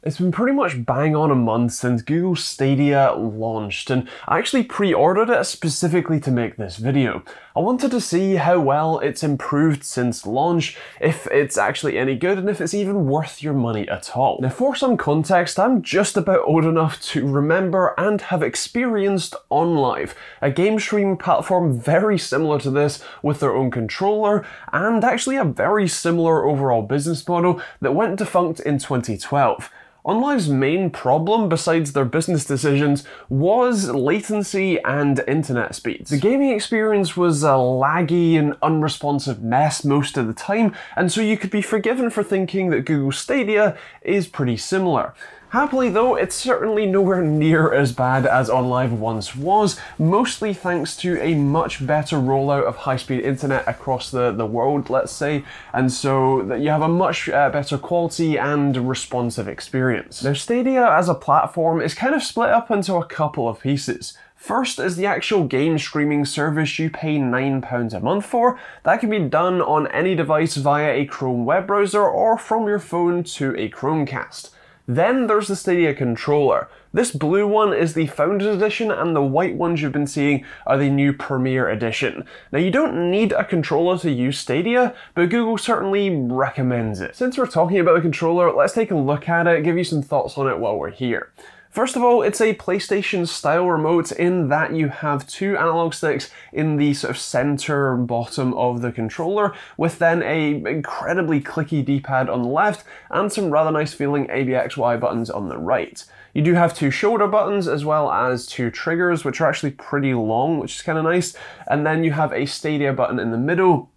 It's been pretty much bang on a month since Google Stadia launched, and I actually pre-ordered it specifically to make this video. I wanted to see how well it's improved since launch, if it's actually any good, and if it's even worth your money at all. Now, for some context, I'm just about old enough to remember and have experienced OnLive, a game streaming platform very similar to this with their own controller, and actually a very similar overall business model that went defunct in 2012. OnLive's main problem, besides their business decisions, was latency and internet speeds. The gaming experience was a laggy and unresponsive mess most of the time, and so you could be forgiven for thinking that Google Stadia is pretty similar. Happily though, it's certainly nowhere near as bad as OnLive once was, mostly thanks to a much better rollout of high-speed internet across the world, let's say, and so that you have a much better quality and responsive experience. Now, Stadia as a platform is kind of split up into a couple of pieces. First is the actual game streaming service you pay £9 a month for. That can be done on any device via a Chrome web browser or from your phone to a Chromecast. Then there's the Stadia controller. This blue one is the Founders Edition, and the white ones you've been seeing are the new Premier Edition. Now, you don't need a controller to use Stadia, but Google certainly recommends it. Since we're talking about the controller, let's take a look at it, give you some thoughts on it while we're here. First of all, it's a PlayStation style remote in that you have two analog sticks in the sort of center bottom of the controller, with then a incredibly clicky D-pad on the left and some rather nice feeling ABXY buttons on the right. You do have two shoulder buttons as well as two triggers, which are actually pretty long, which is kind of nice. And then you have a Stadia button in the middle,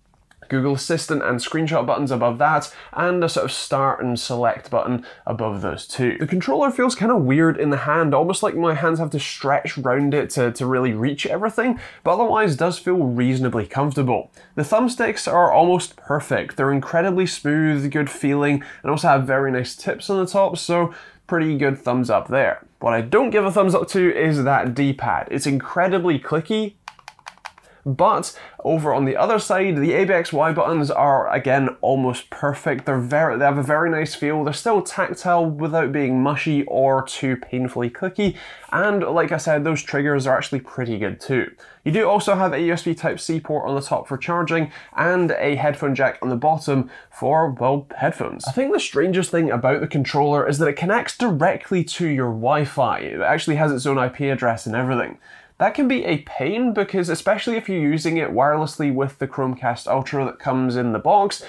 Google Assistant and screenshot buttons above that, and a sort of start and select button above those two. The controller feels kind of weird in the hand, almost like my hands have to stretch around it to really reach everything, but otherwise does feel reasonably comfortable. The thumbsticks are almost perfect. They're incredibly smooth, good feeling, and also have very nice tips on the top, so pretty good thumbs up there. What I don't give a thumbs up to is that D-pad. It's incredibly clicky, but over on the other side, the ABXY buttons are, again, almost perfect. They have a very nice feel. They're still tactile without being mushy or too painfully clicky. And like I said, those triggers are actually pretty good too. You do also have a USB Type-C port on the top for charging and a headphone jack on the bottom for, well, headphones. I think the strangest thing about the controller is that it connects directly to your Wi-Fi. It actually has its own IP address and everything. That can be a pain because, especially if you're using it wirelessly with the Chromecast Ultra that comes in the box,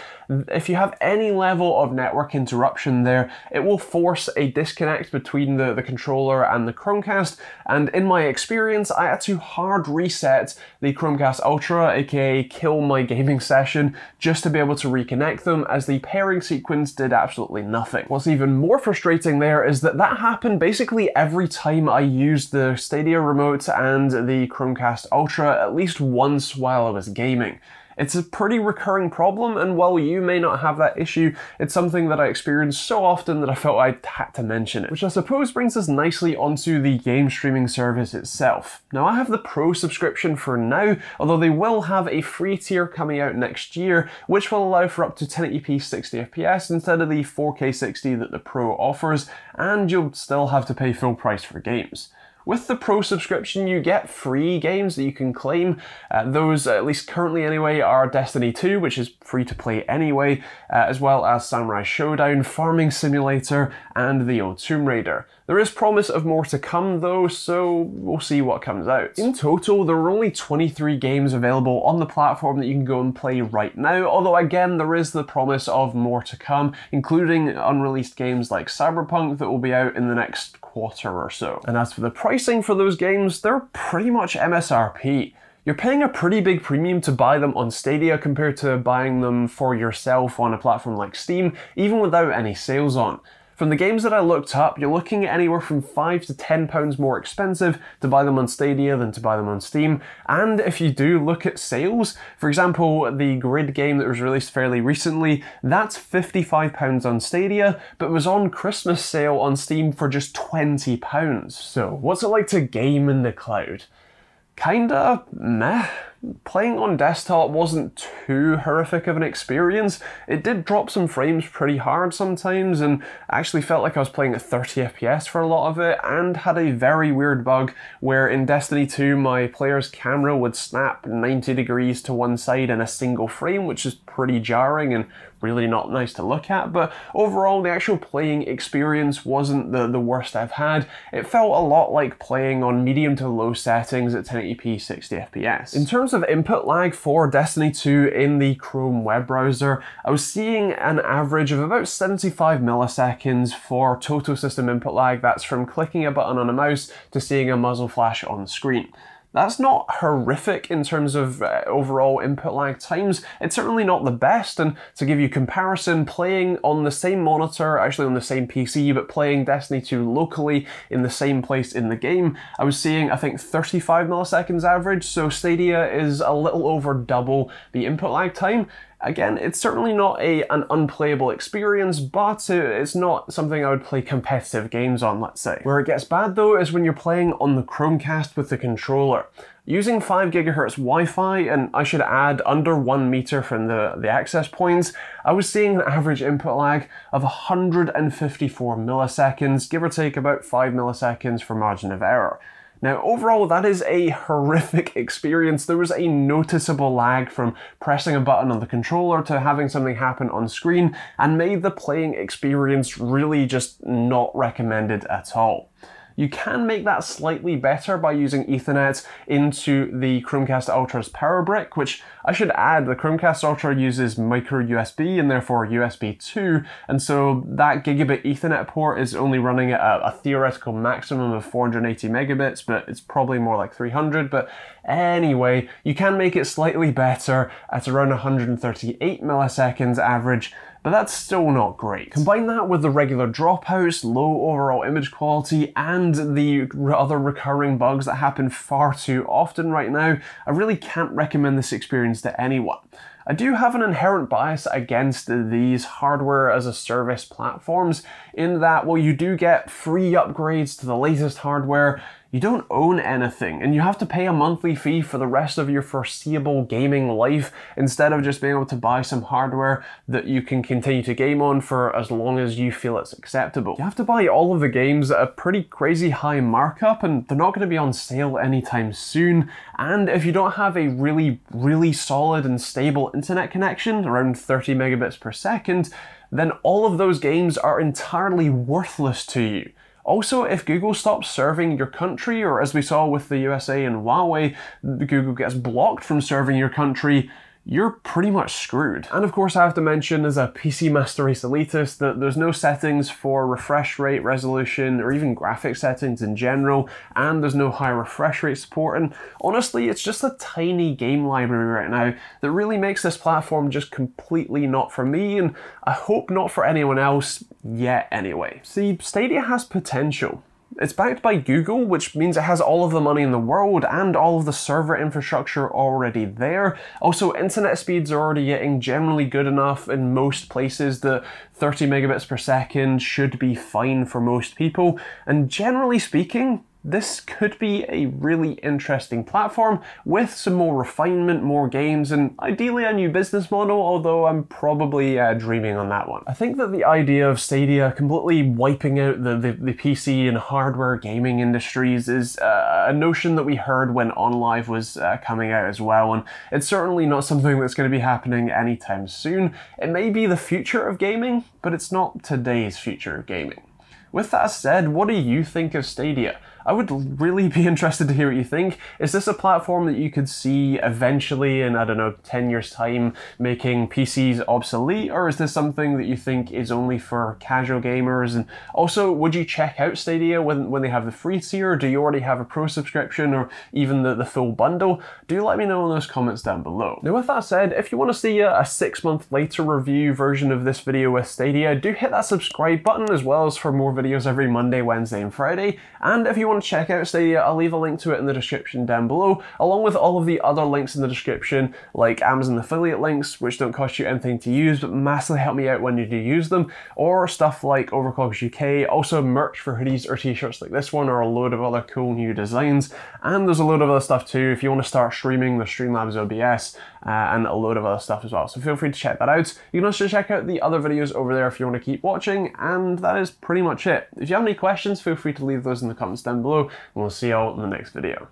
if you have any level of network interruption there, it will force a disconnect between the controller and the Chromecast, and in my experience, I had to hard reset the Chromecast Ultra, aka kill my gaming session, just to be able to reconnect them, as the pairing sequence did absolutely nothing. What's even more frustrating there is that happened basically every time I used the Stadia remote and the Chromecast Ultra at least once while I was gaming. It's a pretty recurring problem, and while you may not have that issue, it's something that I experience so often that I felt I had to mention it. Which I suppose brings us nicely onto the game streaming service itself. Now, I have the Pro subscription for now, although they will have a free tier coming out next year, which will allow for up to 1080p 60 FPS instead of the 4K 60 that the Pro offers, and you'll still have to pay full price for games. With the Pro subscription, you get free games that you can claim. Those, at least currently anyway, are Destiny 2, which is free to play anyway, as well as Samurai Showdown, Farming Simulator, and the old Tomb Raider. There is promise of more to come though, so we'll see what comes out. In total, there are only 23 games available on the platform that you can go and play right now, although again, there is the promise of more to come, including unreleased games like Cyberpunk that will be out in the next quarter or so. And as for the pricing for those games, they're pretty much MSRP. You're paying a pretty big premium to buy them on Stadia compared to buying them for yourself on a platform like Steam, even without any sales on. From the games that I looked up, you're looking at anywhere from £5 to £10 more expensive to buy them on Stadia than to buy them on Steam. And if you do look at sales, for example, the Grid game that was released fairly recently, that's £55 on Stadia, but was on Christmas sale on Steam for just £20. So what's it like to game in the cloud? Kinda meh. playing on desktop wasn't too horrific of an experience. It did drop some frames pretty hard sometimes, and actually felt like I was playing at 30 FPS for a lot of it, and had a very weird bug where in Destiny 2 my player's camera would snap 90 degrees to one side in a single frame, which is pretty jarring and really not nice to look at. But overall, the actual playing experience wasn't the worst I've had. It felt a lot like playing on medium to low settings at 1080p 60 FPS. In terms of input lag for Destiny 2 in the Chrome web browser, I was seeing an average of about 75 milliseconds for total system input lag. That's from clicking a button on a mouse to seeing a muzzle flash on the screen. That's not horrific in terms of overall input lag times. It's certainly not the best, and to give you comparison, playing on the same monitor, actually on the same PC, but playing Destiny 2 locally in the same place in the game, I was seeing, I think, 35 milliseconds average, so Stadia is a little over double the input lag time. Again, it's certainly not an unplayable experience, but it's not something I would play competitive games on, let's say. Where it gets bad though is when you're playing on the Chromecast with the controller. Using 5 GHz Wi-Fi, and I should add under 1 meter from the access points, I was seeing an average input lag of 154 milliseconds, give or take about 5 milliseconds for margin of error. Now, overall, that is a horrific experience. There was a noticeable lag from pressing a button on the controller to having something happen on screen, and made the playing experience really just not recommended at all. You can make that slightly better by using Ethernet into the Chromecast Ultra's power brick, which I should add, the Chromecast Ultra uses micro USB and therefore USB 2, and so that gigabit Ethernet port is only running at a theoretical maximum of 480 megabits, but it's probably more like 300. But anyway, you can make it slightly better at around 138 milliseconds average, but that's still not great. Combine that with the regular dropouts, low overall image quality, and the other recurring bugs that happen far too often right now, I really can't recommend this experience to anyone. I do have an inherent bias against these hardware as a service platforms in that, while you do get free upgrades to the latest hardware, you don't own anything, and you have to pay a monthly fee for the rest of your foreseeable gaming life instead of just being able to buy some hardware that you can continue to game on for as long as you feel it's acceptable. You have to buy all of the games at a pretty crazy high markup, and they're not going to be on sale anytime soon. And if you don't have a really solid and stable internet connection, around 30 megabits per second, then all of those games are entirely worthless to you. Also, if Google stops serving your country, or as we saw with the USA and Huawei, Google gets blocked from serving your country, you're pretty much screwed. And of course I have to mention, as a PC Master Race elitist, that there's no settings for refresh rate, resolution, or even graphic settings in general, and there's no high refresh rate support, and honestly it's just a tiny game library right now that really makes this platform just completely not for me, and I hope not for anyone else, yet anyway. See, Stadia has potential. It's backed by Google, which means it has all of the money in the world and all of the server infrastructure already there. Also, internet speeds are already getting generally good enough in most places that 30 megabits per second should be fine for most people. And generally speaking, this could be a really interesting platform with some more refinement, more games, and ideally a new business model, although I'm probably dreaming on that one. I think that the idea of Stadia completely wiping out the PC and hardware gaming industries is a notion that we heard when OnLive was coming out as well, and it's certainly not something that's going to be happening anytime soon. It may be the future of gaming, but it's not today's future of gaming. With that said, what do you think of Stadia? I would really be interested to hear what you think. Is this a platform that you could see eventually in, I don't know, 10 years time making PCs obsolete, or is this something that you think is only for casual gamers? And also, would you check out Stadia when they have the free tier? Do you already have a pro subscription or even the full bundle? Do let me know in those comments down below. Now with that said, if you want to see a 6 month later review version of this video with Stadia, do hit that subscribe button as well as for more videos videos every Monday, Wednesday, and Friday. And if you want to check out Stadia, I'll leave a link to it in the description down below, along with all of the other links in the description, like Amazon affiliate links, which don't cost you anything to use, but massively help me out when you do use them, or stuff like Overclock's UK, also merch for hoodies or t-shirts like this one, or a load of other cool new designs. And there's a load of other stuff too. If you want to start streaming, the Streamlabs OBS, and a load of other stuff as well. So feel free to check that out. You can also check out the other videos over there if you want to keep watching, and that is pretty much it. If you have any questions, feel free to leave those in the comments down below, and we'll see you all in the next video.